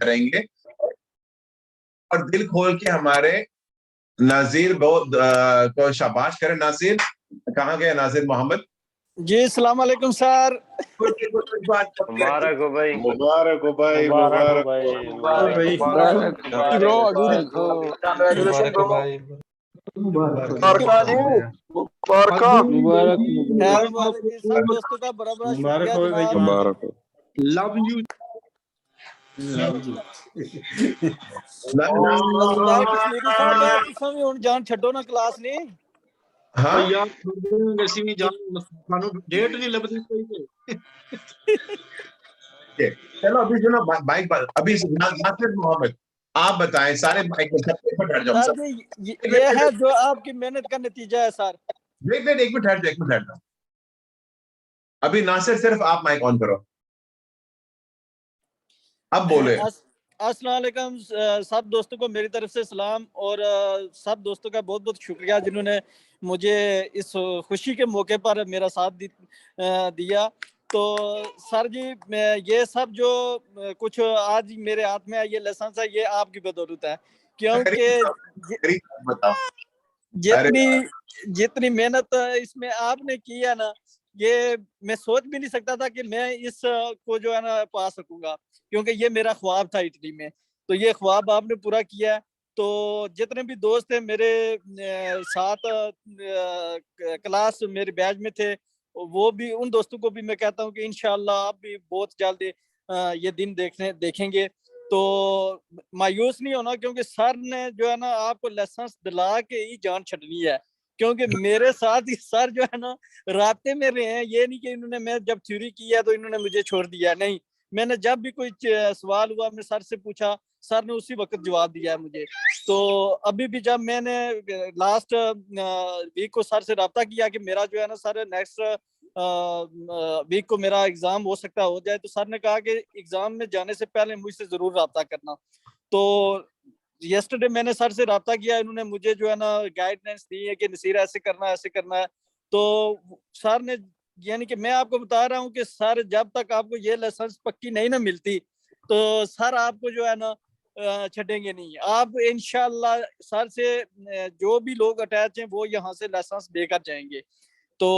करेंगे और दिल खोल के हमारे नाजिर को शाबाश करें। नाजिर कहाँ गए? नाजिर मोहम्मद जी, अस्सलाम वालेकुम सर। मुबारक हो भाई, मुबारक हो भाई, मुबारक हो भाई, मुबारक मुबारक ब्रो अधूरी मुबारक हो भाई, सब दोस्तों का बड़ा बड़ा मुबारक शुक्रिया हो भाई, जनाब। मुबारक हो। Love you. सरदार कश्मीरी साहब मैं तुसां भी हुण जान छड्डो ना क्लास नहीं। हाँ यार वैसी भी जान सानू डेट नहीं लभदी कोई ते। चलो अभी सुनो माइक अभी नासिर मोहम्मद आप बताएं, सारे माइक में सबके ऊपर हट जाओ सर सब। जी ये है जो आपकी मेहनत का नतीजा है सर। वेट वेट एक मिनट हट जाओ, एक मिनट हट जाओ। अभी नासिर सिर्फ आप माइक ऑन करो, अब बोले। अस्सलाम वालेकुम सब दोस्तों को मेरी तरफ से सलाम और सब दोस्तों का बहुत बहुत शुक्रिया जिन्होंने मुझे इस खुशी के मौके पर मेरा साथ दिया। तो सर जी ये सब जो कुछ आज मेरे हाथ में ये लाइसेंस है ये आपकी बदौलत है, क्योंकि जितनी मेहनत इसमें आपने की है ना, ये मैं सोच भी नहीं सकता था कि मैं इस को जो है ना पा सकूंगा, क्योंकि ये मेरा ख्वाब था इटली में। तो ये ख्वाब आपने पूरा किया। तो जितने भी दोस्त हैं मेरे साथ क्लास मेरे बैच में थे, वो भी उन दोस्तों को भी मैं कहता हूँ कि इंशाल्लाह आप भी बहुत जल्द ये दिन देखेंगे। तो मायूस नहीं होना, क्योंकि सर ने जो है ना आपको लाइसेंस दिला के ही जान छड़नी है, क्योंकि मेरे साथ ही सर जो है ना रास्ते में रहे हैं। ये नहीं कि इन्होंने मैं जब थ्योरी की है तो इन्होंने मुझे छोड़ दिया, नहीं। मैंने जब भी कोई सवाल हुआ मैं सर से पूछा, सर ने उसी वक्त जवाब दिया है मुझे। तो अभी भी जब मैंने लास्ट वीक को सर से रब्ता किया कि मेरा जो है ना सर नेक्स्ट वीक को मेरा एग्जाम हो सकता हो जाए, तो सर ने कहा कि एग्जाम में जाने से पहले मुझसे जरूर रब्ता करना। तो यस्टरडे मैंने सर से रब्ता किया, इन्होंने मुझे जो है ना गाइडलाइंस दी है कि नसीर ऐसे करना है, ऐसे करना है। तो सर ने, यानी कि मैं आपको बता रहा हूँ कि सर जब तक आपको ये लाइसेंस पक्की नहीं ना मिलती तो सर आपको जो है ना छटेंगे नहीं। आप इंशाल्लाह सर से जो भी लोग अटैच हैं वो यहाँ से लाइसेंस देकर जाएंगे। तो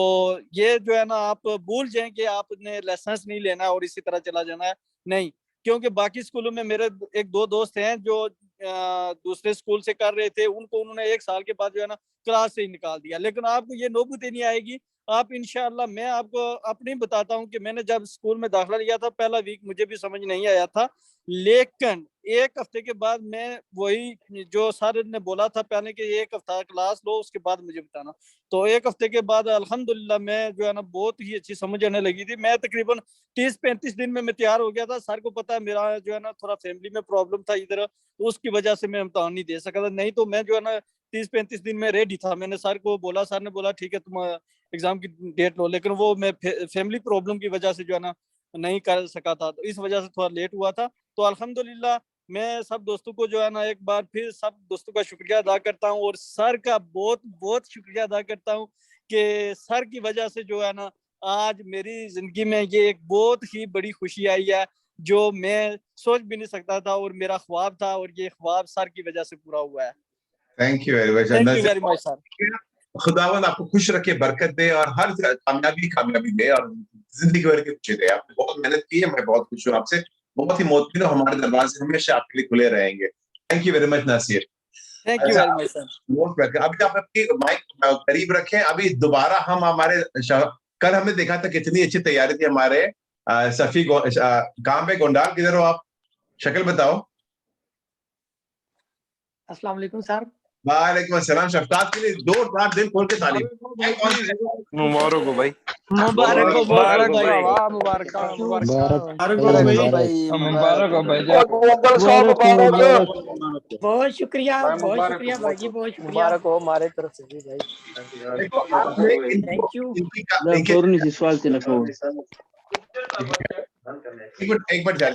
ये जो है ना आप भूल जाएं कि आपने लाइसेंस नहीं लेना और इसी तरह चला जाना है, नहीं। क्योंकि बाकी स्कूलों में मेरे एक दो दोस्त हैं जो दूसरे स्कूल से कर रहे थे, उनको उन्होंने 1 साल के बाद जो है ना क्लास से ही निकाल दिया। लेकिन आपको ये नौबत ही नहीं आएगी। आप इंशाल्लाह, मैं आपको अपनी बताता हूँ कि मैंने जब स्कूल में दाखिला लिया था पहला वीक मुझे भी समझ नहीं आया था, लेकिन 1 हफ्ते के बाद मैं वही जो सर ने बोला था पहले कि 1 हफ्ता क्लास लो उसके बाद मुझे बताना, तो 1 हफ्ते के बाद अल्हम्दुलिल्लाह मैं जो है ना बहुत ही अच्छी समझ आने लगी थी। मैं तकरीबन 30-35 दिन में मैं तैयार हो गया था। सर को पता है मेरा जो है ना थोड़ा फैमिली में प्रॉब्लम था इधर, तो उसकी वजह से मैं इम्तिहान नहीं दे सका था, नहीं तो मैं जो है ना 30-35 दिन में रेडी था। मैंने सर को बोला, सर ने बोला ठीक है तुम एग्जाम की डेट लो, लेकिन वो मैं फैमिली प्रॉब्लम की वजह से जो है ना नहीं कर सका था, तो इस वजह से थोड़ा लेट हुआ था। तो अल्हम्दुलिल्लाह मैं सब दोस्तों को जो है ना एक बार फिर सब दोस्तों का शुक्रिया अदा करता हूँ और सर का बहुत बहुत शुक्रिया अदा करता हूँ कि सर की वजह से जो है ना आज मेरी जिंदगी में ये एक बहुत ही बड़ी खुशी आई है जो मैं सोच भी नहीं सकता था, और मेरा ख्वाब था और ये ख्वाब सर की वजह से पूरा हुआ है। Thank you very much. Thank you very much sir. खुदावंद आपको खुश रखे, बरकत दे और हर कामयाबी दे और जिंदगी भर की खुशी दे। आपने बहुत मेहनत की है, मैं बहुत खुश हूँ आपसे, बहुत ही मोतमिन। हमारे दरवाजे हमेशा आपके लिए खुले रहेंगे। Thank you very much Nasir. Thank you very much sir. Most welcome. अभी आप अपनी माइक करीब रखें। अभी दोबारा हम हमारे कल हमने देखा था कितनी अच्छी तैयारी थी हमारे सफी कहाँ पे गोंडाल, किधर हो आप? शक्ल बताओ। अस्सलाम वालेकुम सर। वालेकुम अस्सलाम। शफकात के लिए 2 दिल खोल के ताली। मुबारक हो भाई, मुबारक हो, मुबारक हो भाई, मुबारक बहुत शुक्रिया भाई जी, बहुत शुक्रिया। मुबारक हो हमारे तरफ से भी भाई। Thank you. एक बार जाओ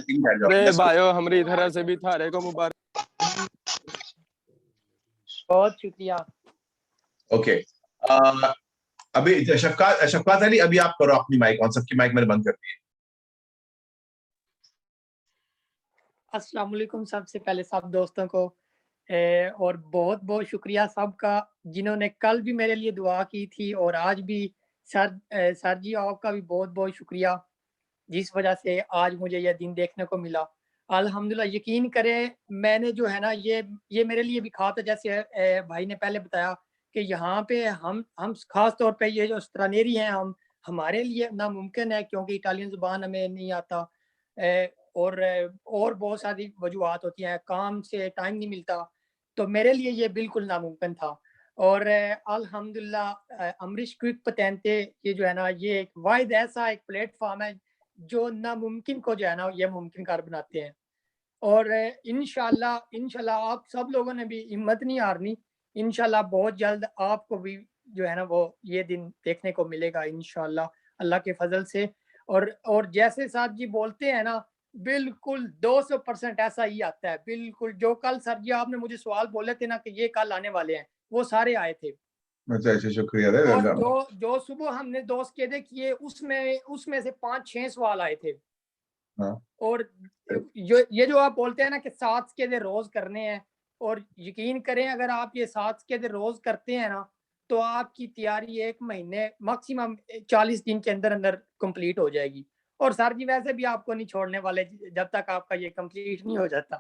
भाइयों हमारी इधर से भी थारे को मुबारक। बहुत शुक्रिया। ओके अभी शफकात अली, अभी आप करो अपनी माइक ऑन। सबकी माइक मैंने बंद कर दी है। अस्सलाम वालेकुम सबसे पहले सब दोस्तों को और बहुत बहुत शुक्रिया सबका जिन्होंने कल भी मेरे लिए दुआ की थी और आज भी। सर जी आपका भी बहुत बहुत शुक्रिया जिस वजह से आज मुझे यह दिन देखने को मिला। अल्हम्दुलिल्लाह यकीन करें मैंने जो है ना ये मेरे लिए भी खास है, जैसे भाई ने पहले बताया कि यहाँ पे हम खास तौर पे ये जो स्त्रानेरी हैं हमारे लिए नामुमकिन है क्योंकि इटालियन ज़ुबान हमें नहीं आता। और बहुत सारी वजूहत होती हैं, काम से टाइम नहीं मिलता, तो मेरे लिए ये बिल्कुल नामुमकिन था। और अल्हम्दुलिल्लाह अमरीश क्विक पतेंते ये जो है ना ये एक वाहिद ऐसा एक प्लेटफॉर्म है जो नामुमकिन को जो है ना ये मुमकिन कर बनाते हैं। और इंशाल्लाह आप सब लोगों ने भी हिम्मत नहीं हारनी। इंशाल्लाह बहुत जल्द आपको भी जो है ना वो ये दिन देखने को मिलेगा इंशाल्लाह अल्लाह के फजल से। और जैसे साहब जी बोलते हैं ना बिल्कुल 200% ऐसा ही आता है। बिल्कुल जो कल सर जी आपने मुझे सवाल बोले थे ना कि ये कल आने वाले हैं वो सारे आए थे। अच्छा शुक्रिया और जो सुबह हमने दोस्त के किए उसमें से 5-6 सवाल आए थे। हाँ। और ये जो आप बोलते हैं ना कि 7 के रोज करने हैं, और यकीन करें अगर आप ये 7 के रोज करते हैं ना तो आपकी तैयारी 1 महीने मैक्सिमम 40 दिन के अंदर अंदर कंप्लीट हो जाएगी। और सर जी वैसे भी आपको नहीं छोड़ने वाले जब तक आपका ये कंप्लीट नहीं हो जाता।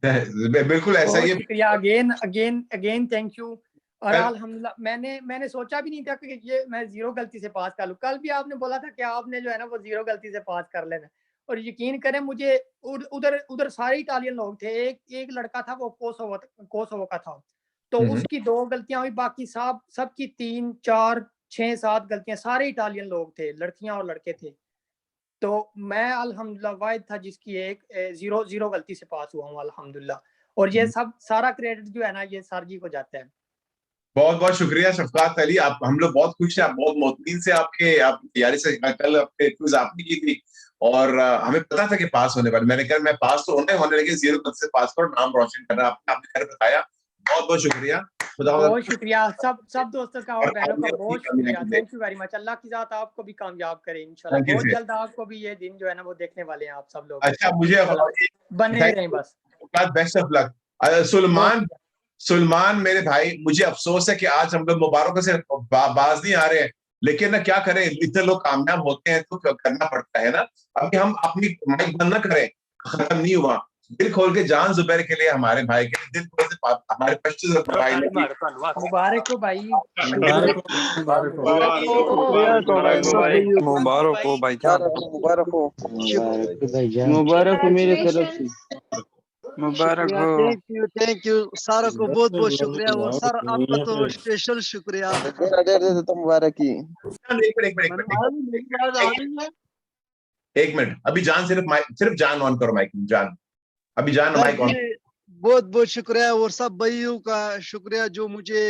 बिल्कुल ऐसा ही है। शुक्रिया अगेन थैंक यू। और अल्हम्दुलिल्लाह मैंने सोचा भी नहीं था कि ये मैं 0 गलती से पास कर लूं। कल भी आपने बोला था कि आपने जो है ना वो 0 गलती से पास कर लेना। और यकीन करें मुझे उधर सारे इटालियन लोग थे। एक लड़का था वो कोसोवो का था, तो उसकी 2 गलतियां हुई, बाकी सबकी 3, 4, 6, 7 गलतियां। सारे इटालियन लोग थे, लड़कियां और लड़के थे। तो मैं अल्हम्दुलिल्लाह वाहिद था जिसकी एक 0 गलती से पास हुआ हूँ अल्हम्दुलिल्लाह। और ये सब सारा क्रेडिट जो है ना ये सर जी को जाता है। बहुत बहुत शुक्रिया शफकात अली, आप हम लोग बहुत खुश हैं, आप बहुत मुतमिन से आप तैयारी से कल अपने क्विज आपने की थी और हमें पता था कि पास होने वाले। मैंने कहा मैं पास तो होने लेकिन 0 गलती से पास करो, नाम रोशन करना आपने कर बताया। बहुत बहुत शुक्रिया। बहुत शुक्रिया सब दोस्तों का और बहनों का बहुत शुक्रिया। Thank you very much. Allah की जात आपको भी कामयाब करे इंशाल्लाह। बहुत जल्द आपको भी ये दिन जो है ना वो देखने वाले हैं आप सब लोग। अच्छा मुझे बने रहें बस। Best of luck. सुलेमान मेरे भाई, मुझे अफसोस है कि आज हम लोग मुबारकों से बाज नहीं आ रहे हैं, लेकिन ना क्या करें, इतने लोग कामयाब होते हैं तो करना पड़ता है ना। अभी हम अपनी माइक बंद ना करें, खत्म नहीं हुआ। दिल खोल के जान जुबैर के लिए, हमारे भाई के लिए दिल खोल से हमारे पश्चिम भाई ने मुबारक हो भाई, मुबारक हो भाई जान, मुबारक हो मेरे तरफ से। मुबारक हो। थैंक यू सारों को बहुत बहुत शुक्रिया। और सर आपका तो स्पेशल शुक्रिया। तो मुबारक ही। एक मिनट, अभी जान सिर्फ जान ऑन करो माइक, जान अभी जान माइक ऑन। बहुत बहुत शुक्रिया और सब भाइयों का शुक्रिया जो मुझे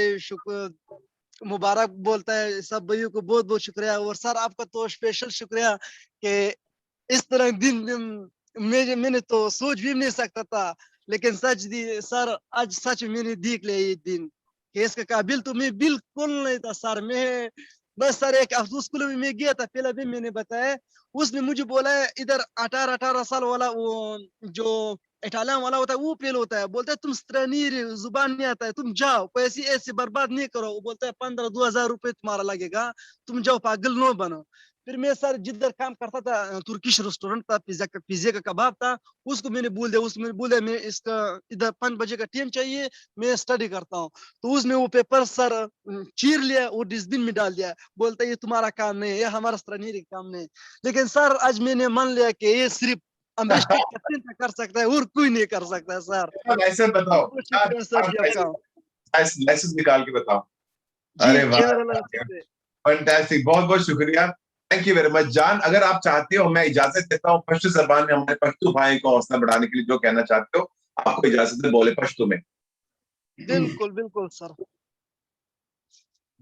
मुबारक बोलता है। सब भाइयों को बहुत बहुत शुक्रिया। और सर आपका तो स्पेशल शुक्रिया कि इस तरह दिन मैंने तो सोच भी नहीं सकता था, लेकिन सर आज सच मैंने देख लिया ये दिन कि इसके काबिल तो मैं बिल्कुल नहीं था सर। मैं बस सर एक अफसोस स्कूल में मैं गया था, पहले भी मैंने बताया, उसने मुझे बोला है इधर 18 साल वाला वो जो इटालियन वाला होता है वो फेल होता है, बोलता है तुम स्त्रानीर जुबान नहीं आता है, तुम जाओ पैसे ऐसे बर्बाद नहीं करो। वो बोलता है 15-2000 रुपए तुम्हारा लगेगा, तुम जाओ पागल नो बनो। फिर मैं सर जिधर काम करता था तुर्किश रेस्टोरेंट था, पिज्जा का कबाब था, उसको मैंने बोल दिया मैं इसका इधर 5 बजे का टाइम चाहिए, मैं स्टडी करता हूँ। तो उसने वो पेपर सर चीर लिया और डस्टबिन में डाल दिया, बोलता है ये तुम्हारा काम नहीं है, ये हमारा स्त्रानीर काम नहीं। लेकिन सर आज मैंने मान लिया कि ये सिर्फ अमरीश कर सकता है और कोई नहीं कर सकता है सर। ऐसे बताओ, लाइसेंस निकाल के बताओ। अरे वाह, फैंटास्टिक, बहुत बहुत शुक्रिया, थैंक यू वेरी मच। जान अगर आप चाहते हो मैं इजाजत देता हूँ पश्तो जबान में हमारे पश्तो भाई को हौसला बढ़ाने के लिए जो कहना चाहते हो आपको इजाजत है, बोले पश्तो में। बिल्कुल बिल्कुल सर,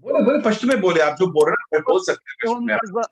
बोले पश्तो में बोले, आप जो बोल रहे हैं बोल सकते हैं।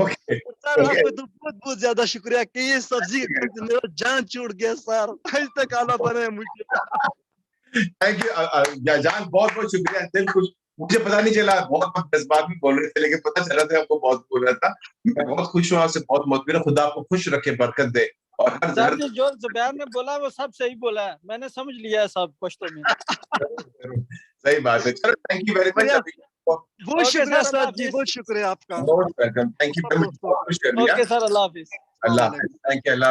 ओके सर आपको तो बहुत बहुत ज्यादा शुक्रिया कि ये सब्जी मेरा जान छोड़ गया सर आज तक आना पड़ा मुझे थैंक यू जान बहुत बहुत शुक्रिया दिल खुश मुझे पता नहीं चला बहुत जज्बात में बोल रहे थे लेकिन पता चला था आपको बहुत बोल रहा था मैं बहुत खुश हूँ आपसे बहुत मोतमिन खुदा आपको खुश रखे बरकत दे और हर सर जो जुबैर ने बोला वो सब सही बोला है मैंने समझ लिया है सब पश्तो में सही बात है चलो थैंक यू वेरी मच बहुत शुक्रिया सर जी बहुत शुक्रिया आपका most welcome thank you very much okay sir Allah Hafiz Allah thank you Allah